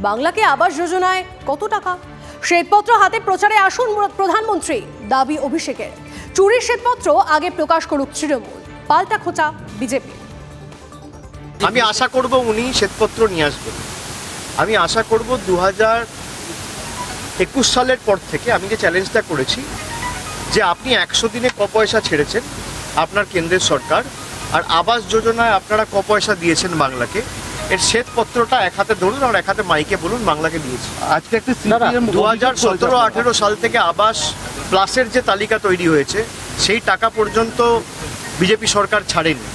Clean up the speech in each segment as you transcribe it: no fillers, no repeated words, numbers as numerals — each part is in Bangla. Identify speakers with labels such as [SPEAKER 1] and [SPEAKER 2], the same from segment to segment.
[SPEAKER 1] বাংলাকে আবাস যোজনায় কত টাকা? শ্বেতপত্র হাতে প্রচারে আসুন প্রধানমন্ত্রী, দাবি অভিষেকের। চুরির শ্বেতপত্র আগে প্রকাশ করুক তৃণমূল, পাল্টা খোঁচা বিজেপি।
[SPEAKER 2] আমি আশা করব উনি শ্বেতপত্র নিয়ে আসবেন। আমি আশা করব 2021 সালের পর থেকে আমি যে চ্যালেঞ্জটা করেছি যে আপনি 100 দিনে ক পয়সা ছেড়েছেন আপনার কেন্দ্রের সরকার, আর আবাস যোজনায় আপনারা ক পয়সা দিয়েছেন বাংলাকে, এর শ্বেতপত্রটা এক হাতে ধরুন আর এক হাতে মাইকে বলুন বাংলাকে দিয়েছি। আজকে একটা 2017-18 সাল থেকে আবাস প্লাসের যে তালিকা তৈরি হয়েছে সেই টাকা পর্যন্ত বিজেপি সরকার ছাড়েনি।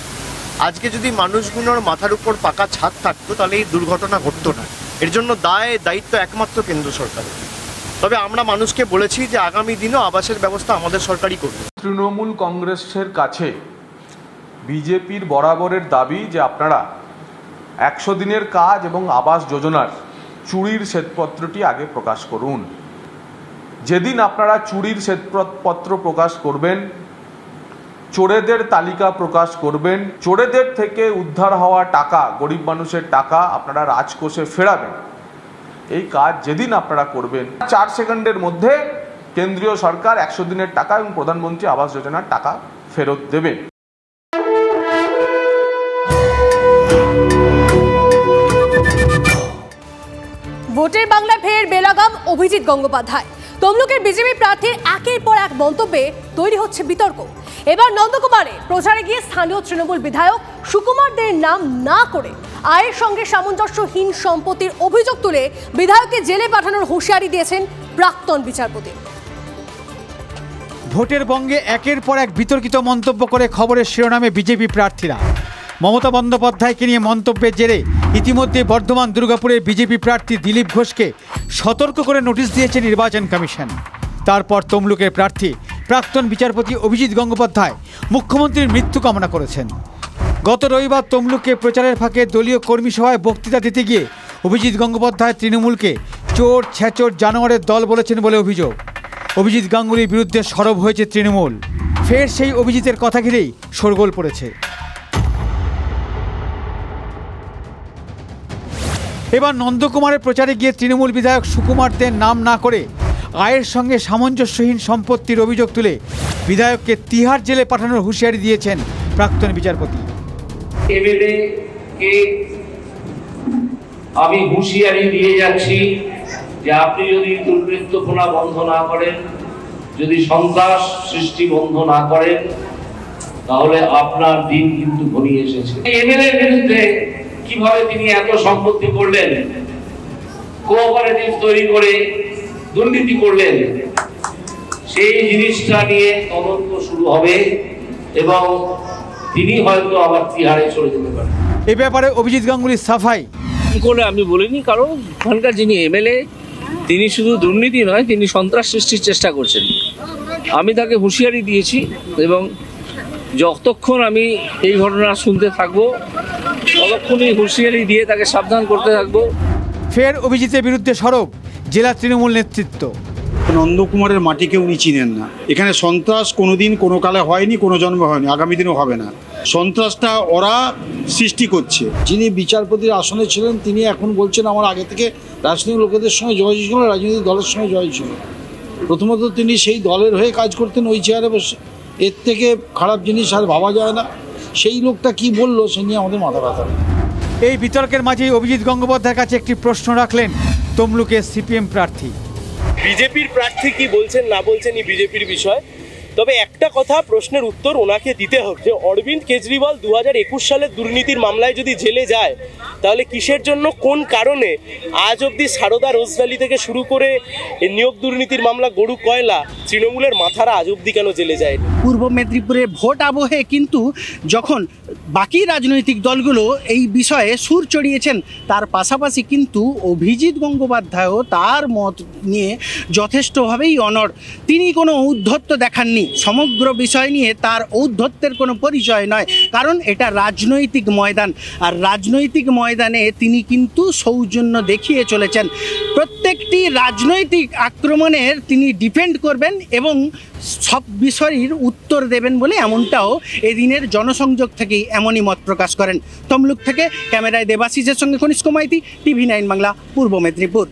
[SPEAKER 2] আজকে যদি মানুষগুলোর মাথার উপর পাকা ছাদ থাকতো তাহলে এই দুর্ঘটনা ঘটতো না। এর জন্য দায়িত্ব একমাত্র কেন্দ্র সরকারের। তবে আমরা মানুষকে বলেছি যে আগামী দিনও আবাসের ব্যবস্থা আমাদের সরকারই করবে।
[SPEAKER 3] তৃণমূল কংগ্রেসের কাছে বিজেপির বরাবরের দাবি যে আপনারা 100 দিনের কাজ এবং আবাস যোজনার চুরির শ্বেতপত্রটি আগে প্রকাশ করুন। যেদিন আপনারা চুরির শ্বেতপত্র প্রকাশ করবেন, চোরেদের তালিকা প্রকাশ করবেন, চোরেদের থেকে উদ্ধার হওয়া টাকা, গরিব মানুষের টাকা আপনারা রাজকোষে ফেরাবেন, এই কাজ যেদিন আপনারা করবেন 4 সেকেন্ডের মধ্যে কেন্দ্রীয় সরকার 100 দিনের টাকা এবং প্রধানমন্ত্রী আবাস যোজনার টাকা ফেরত দেবেন।
[SPEAKER 1] ভোটের বাংলায় ফের বেলাগাম অভিজিৎ গঙ্গোপাধ্যায়। তমলুকের বিজেপি প্রার্থীর একের পর এক মন্তব্যে তৈরি হচ্ছে বিতর্ক। এবার নন্দকুমারে প্রচারে গিয়ে স্থানীয় তৃণমূল বিধায়ক সুকুমার দের নাম না করে আয়ের সঙ্গে সামঞ্জস্যহীন সম্পত্তির অভিযোগ তুলে বিধায়ককে জেলে পাঠানোর হুঁশিয়ারি দিয়েছেন প্রাক্তন বিচারপতি।
[SPEAKER 4] ভোটের বঙ্গে একের পর এক বিতর্কিত মন্তব্য করে খবরের শিরোনামে বিজেপি প্রার্থীরা। মমতা বন্দ্যোপাধ্যায়কে নিয়ে মন্তব্যের জেরে ইতিমধ্যে বর্ধমান দুর্গাপুরের বিজেপি প্রার্থী দিলীপ ঘোষকে সতর্ক করে নোটিশ দিয়েছে নির্বাচন কমিশন। তারপর তমলুকের প্রার্থী প্রাক্তন বিচারপতি অভিজিৎ গঙ্গোপাধ্যায় মুখ্যমন্ত্রীর মৃত্যু কামনা করেছেন। গত রবিবার তমলুকে প্রচারের ফাঁকে দলীয় কর্মী সভায় বক্তৃতা দিতে গিয়ে অভিজিৎ গঙ্গোপাধ্যায় তৃণমূলকে চোর, ছেচোর, জানোয়ারের দল বলেছেন বলে অভিযোগ। অভিজিৎ গাঙ্গুলির বিরুদ্ধে সরব হয়েছে তৃণমূল। ফের সেই অভিজিতের কথা ঘিরেই শোরগোল পড়েছে। এবার নন্দকুমারের প্রচারে গিয়ে তৃণমূল বিধায়ক সুকুমার দের নাম না করে আয়ের সঙ্গে সামঞ্জস্যহীন সম্পত্তির অভিযোগ তুলে বিধায়ককে তিহার জেলে পাঠানোর হুঁশিয়ারি দিয়েছেন প্রাক্তন বিচারপতি।
[SPEAKER 5] আমি হুঁশিয়ারি দিয়ে যাচ্ছি যে আপনি যদি দুর্বৃত্তপনা বন্ধ না করেন, যদি সন্ত্রাস সৃষ্টি বন্ধ না করেন, তাহলে আপনার দিন কিন্তু ঘনিয়ে এসেছে। এমএলএ বিরুদ্ধে কিভাবে তিনি এত সম্পত্তি করলেন, কোঅপারেটিভ তৈরি করে দুর্নীতি করলেন, সেই জিনিসটা নিয়ে তদন্ত শুরু হবে এবং তিনি হয়তো আবার তিহারে চলে যেতে পারেন।
[SPEAKER 4] এ ব্যাপারে অভিজিৎ গাঙ্গুলির সাফাই।
[SPEAKER 5] কি করে আমি বলিনি, কারণ ওখানকার যিনি এমএলএ তিনি শুধু দুর্নীতি নয়, তিনি সন্ত্রাস সৃষ্টির চেষ্টা করছেন। আমি তাকে হুঁশিয়ারি দিয়েছি এবং যতক্ষণ আমি এই ঘটনা শুনতে থাকবো ততক্ষণই হুঁশিয়ারি দিয়ে তাকে সাবধান করতে থাকবো।
[SPEAKER 4] ফের অভিজিতের বিরুদ্ধে সরব জেলা তৃণমূল নেতৃত্ব।
[SPEAKER 6] নন্দকুমারের মাটিকে উনি চিনেন না। এখানে সন্ত্রাস কোনোদিন কোনো কালে হয়নি, কোনো জন্মে হয়নি, আগামী দিনও হবে না। সন্ত্রাসটা ওরা সৃষ্টি করছে। যিনি বিচারপতির আসনে ছিলেন তিনি এখন বলছেন আমার আগে থেকে রাজনৈতিক লোকেদের সঙ্গে যোগাযোগ ছিল, রাজনৈতিক দলের সঙ্গে যোগাযোগ ছিল। প্রথমত তিনি সেই দলের হয়ে কাজ করতেন ওই চেয়ারে বসে। এর থেকে খারাপ জিনিস আর ভাবা যায় না। সেই লোকটা কি বললো সে নিয়ে আমাদের মাথা ব্যথা।
[SPEAKER 4] এই বিতর্কের মাঝেই অভিজিৎ গঙ্গোপাধ্যায়ের কাছে একটি প্রশ্ন রাখলেন তমলুকের সিপিএম প্রার্থী।
[SPEAKER 7] বিজেপির প্রার্থী কি বলছেন না বলছেন এই বিজেপির বিষয়, তবে একটা কথা প্রশ্নের উত্তর ওনাকে দিতে হবে যে অরবিন্দ কেজরিওয়াল 2021 সালের দুর্নীতির মামলায় যদি জেলে যায় তাহলে কিসের জন্য, কোন কারণে আজ অবধি সারদা রোজভ্যালি থেকে শুরু করে নিয়োগ দুর্নীতির মামলা, গরু কয়লা, তৃণমূলের মাথারা আজ অবধি কেন জেলে যায়?
[SPEAKER 8] পূর্ব মেদিনীপুরের ভোট আবহে কিন্তু যখন বাকি রাজনৈতিক দলগুলো এই বিষয়ে সুর চড়িয়েছেন, তার পাশাপাশি কিন্তু অভিজিৎ গঙ্গোপাধ্যায়ও তার মত নিয়ে যথেষ্টভাবেই অনড়। তিনি কোনো ঔদ্ধত্য দেখাননি। সমগ্র বিষয় নিয়ে তার ঔদ্ধত্যের কোনো পরিচয় নয়, কারণ এটা রাজনৈতিক ময়দান। আর রাজনৈতিক ময়দানে তিনি কিন্তু সৌজন্য দেখিয়ে চলেছেন। প্রত্যেকটি রাজনৈতিক আক্রমণের তিনি ডিফেন্ড করবেন এবং সব বিষয়ের উত্তর দেবেন বলে এমনটাও এদিনের জনসংযোগ থেকেই এমনই মত প্রকাশ করেন। তমলুক থেকে ক্যামেরায় দেবাশিসের সঙ্গে কনিষ্ক মাইতি, TV9 বাংলা, পূর্ব মেদিনীপুর।